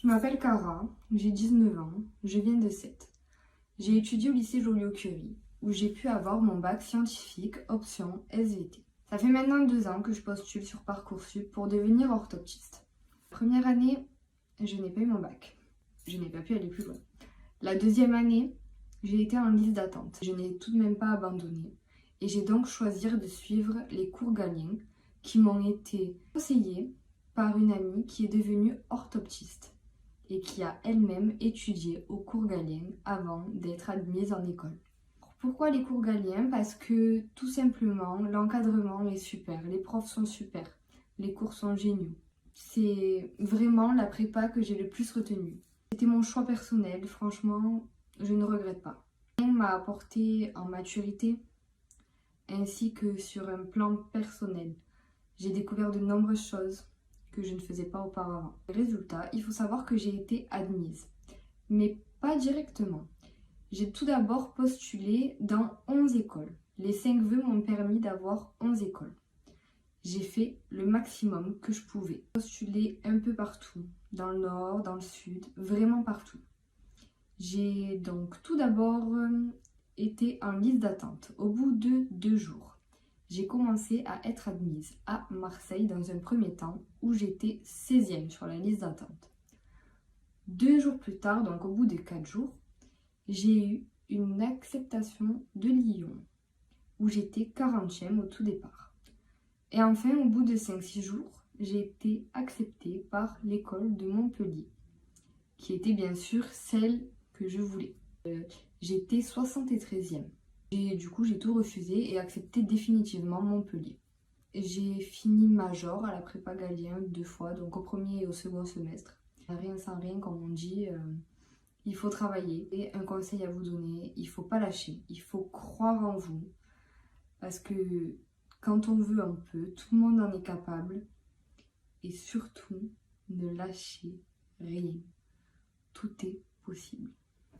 Je m'appelle Cara, j'ai 19 ans, je viens de Sète. J'ai étudié au lycée Joliot-Curie, où j'ai pu avoir mon bac scientifique option SVT. Ça fait maintenant 2 ans que je postule sur Parcoursup pour devenir orthoptiste. Première année, je n'ai pas eu mon bac. Je n'ai pas pu aller plus loin. La deuxième année, j'ai été en liste d'attente. Je n'ai tout de même pas abandonné et j'ai donc choisi de suivre les cours Galien qui m'ont été conseillés par une amie qui est devenue orthoptiste et qui a elle-même étudié au cours Galien avant d'être admise en école. Pourquoi les cours Galien? Parce que tout simplement, l'encadrement est super, les profs sont super, les cours sont géniaux. C'est vraiment la prépa que j'ai le plus retenue. C'était mon choix personnel, franchement, je ne regrette pas. On m'a apporté en maturité ainsi que sur un plan personnel. J'ai découvert de nombreuses choses que je ne faisais pas auparavant. Résultat, il faut savoir que j'ai été admise, mais pas directement. J'ai tout d'abord postulé dans 11 écoles. Les 5 vœux m'ont permis d'avoir 11 écoles. J'ai fait le maximum que je pouvais. Postulé un peu partout, dans le nord, dans le sud, vraiment partout. J'ai donc tout d'abord été en liste d'attente. Au bout de 2 jours, j'ai commencé à être admise à Marseille dans un premier temps où j'étais 16e sur la liste d'attente. 2 jours plus tard, donc au bout de 4 jours, j'ai eu une acceptation de Lyon où j'étais 40e au tout départ. Et enfin, au bout de 5-6 jours, j'ai été acceptée par l'école de Montpellier, qui était bien sûr celle que je voulais. J'étais 73e. Du coup, j'ai tout refusé et accepté définitivement Montpellier. J'ai fini major à la prépa Galien 2 fois, donc au premier et au second semestre. Rien sans rien, comme on dit, il faut travailler. Et un conseil à vous donner, il ne faut pas lâcher, il faut croire en vous. Parce que quand on veut, on peut, tout le monde en est capable. Et surtout, ne lâchez rien. Tout est possible.